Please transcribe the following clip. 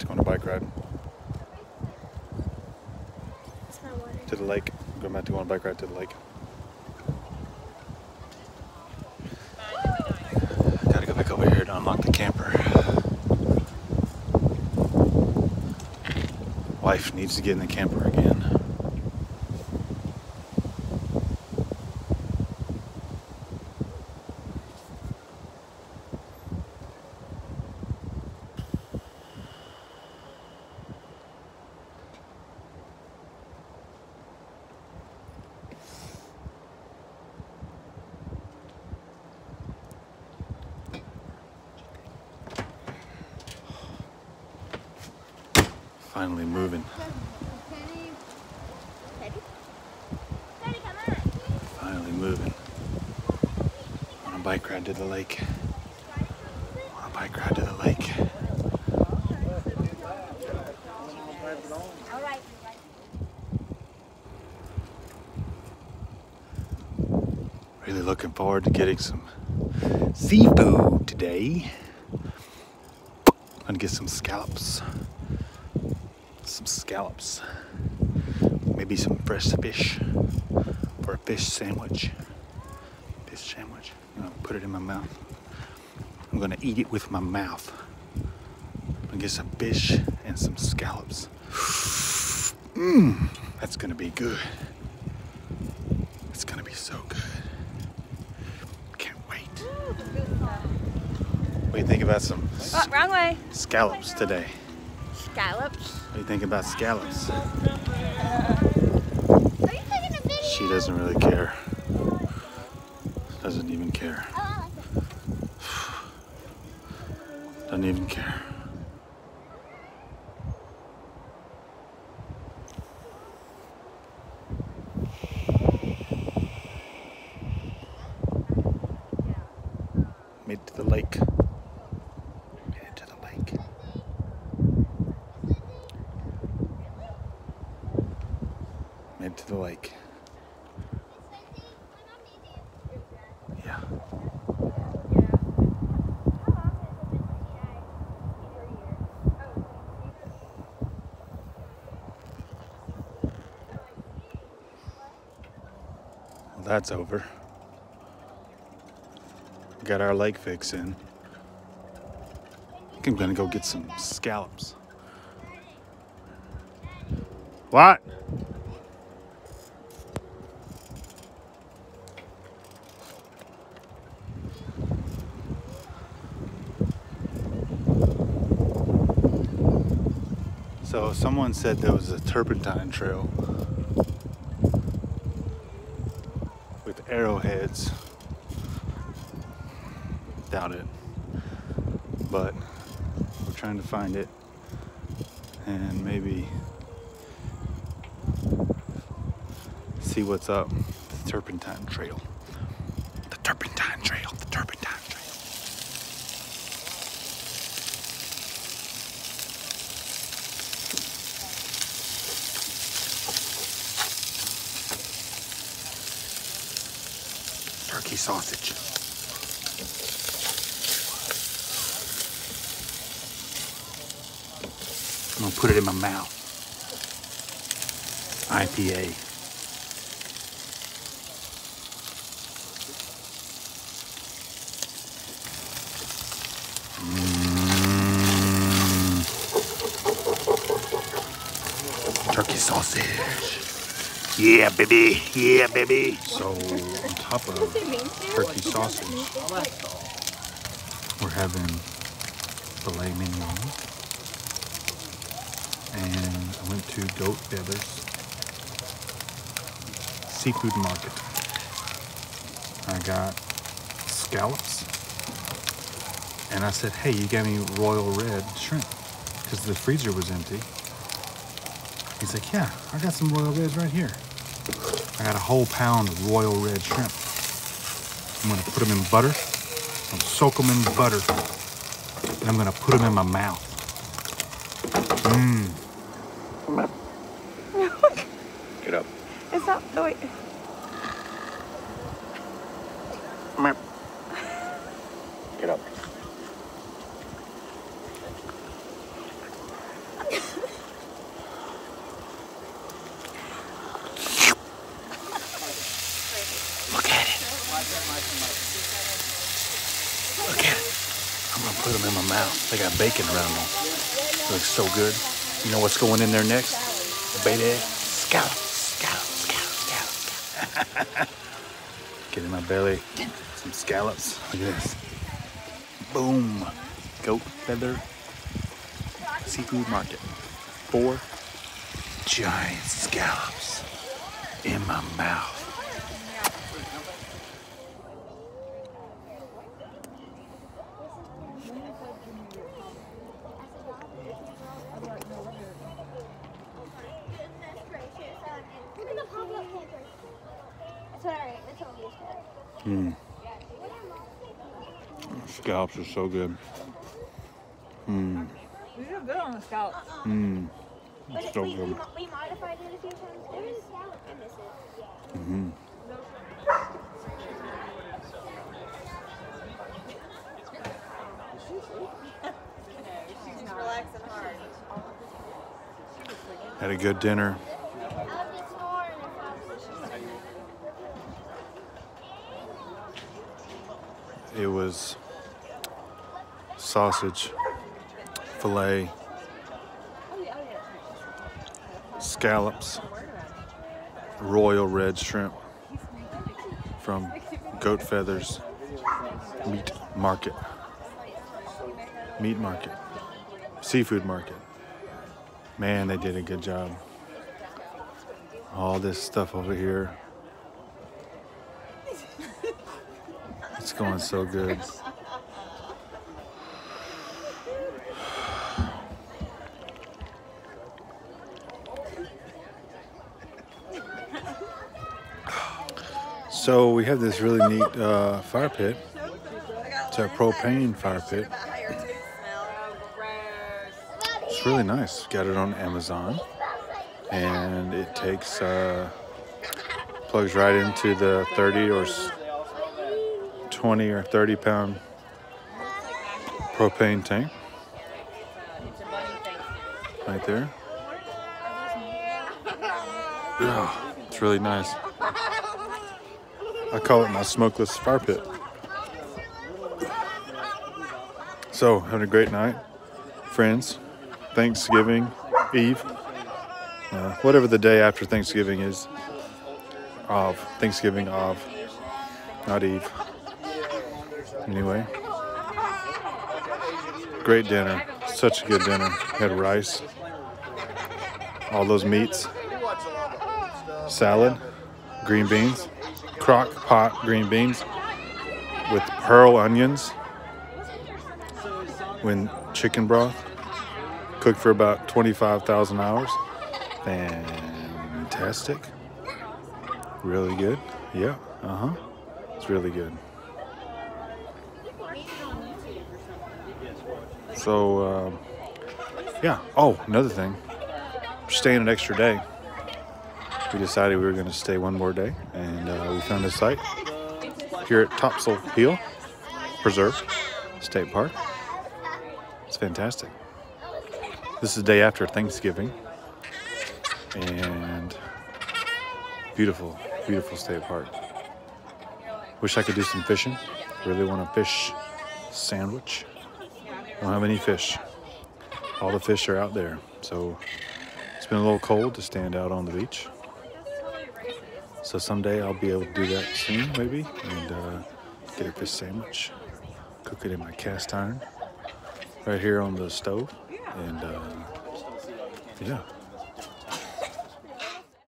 to go on a bike ride. It's not water. To the lake. We're about to go on a bike ride to the lake. Gotta go back over here to unlock the camper. Wife needs to get in the camper again. Finally moving. Finally moving. On a bike ride to the lake. On a bike ride to the lake. Really looking forward to getting some seafood today. I'm gonna get some scallops. Maybe some fresh fish for a fish sandwich. I'm gonna put it in my mouth. I'm gonna eat it with my mouth. I'm gonna get some fish and some scallops. That's gonna be good. It's gonna be so good. Can't wait. What do you think about some wrong way. Scallops today? Scallops? What do you think about scallops? Are you taking a video? She doesn't really care. Doesn't even care. Doesn't even care. Made it to the lake. Made it to the lake. Made it to the lake. Yeah. Well, that's over. Got our lake fix in. I think I'm gonna go get some scallops. What? So someone said there was a turpentine trail with arrowheads. Doubt it, but we're trying to find it and maybe see what's up. The turpentine trail. The turpentine trail. The turpentine trail. Turkey sausage. I'm gonna put it in my mouth. IPA. Turkey sausage. Yeah, baby. Yeah, baby. So on top of turkey sausage, we're having filet mignon. And I went to Goat Feathers Seafood Market. I got scallops. And I said, hey, you got me royal red shrimp? Because the freezer was empty. He's like, yeah, I got some royal reds right here. I got a whole pound of royal red shrimp. I'm gonna put them in butter. I'm gonna soak them in butter. And I'm gonna put them in my mouth. Mmm. Get up. It's not, oh wait. Get up. Look at it. I'm gonna put them in my mouth. They got bacon around them. It looks so good. You know what's going in there next? Baby, scallops. Get in my belly. Some scallops. Look at this. Boom. Goat feather seafood market. 4 giant scallops in my mouth. Scallops are so good. These are good on the scallops. It's so good. We modified it a few times. There is scallop. I miss it. She's relaxing hard. Had a good dinner. It was sausage, filet, scallops, royal red shrimp from Goat Feathers Meat Market. Meat Market. Seafood Market. Man, they did a good job. All this stuff over here. It's going so good. So we have this really neat fire pit. It's a propane fire pit. It's really nice. Got it on Amazon, and it takes plugs right into the 30 or 20 or 30 pound propane tank right there. Yeah, it's really nice. I call it my smokeless fire pit. So, having a great night, friends. Thanksgiving Eve, whatever the day after Thanksgiving is. Thanksgiving of, not Eve. Anyway, great dinner. Such a good dinner. Had rice, all those meats, salad, green beans, crock pot green beans with pearl onions, with chicken broth, cooked for about 25,000 hours. Fantastic. Really good. Yeah, it's really good. So, yeah. Oh, another thing. We're staying an extra day. We decided we were going to stay one more day, and we found a site here at Topsail Preserve State Park. It's fantastic. This is the day after Thanksgiving, and beautiful, beautiful state park. Wish I could do some fishing. Really want a fish sandwich. Don't have any fish. All the fish are out there. So it's been a little cold to stand out on the beach. So someday I'll be able to do that soon, maybe, and get a fish sandwich. Cook it in my cast iron right here on the stove. And yeah,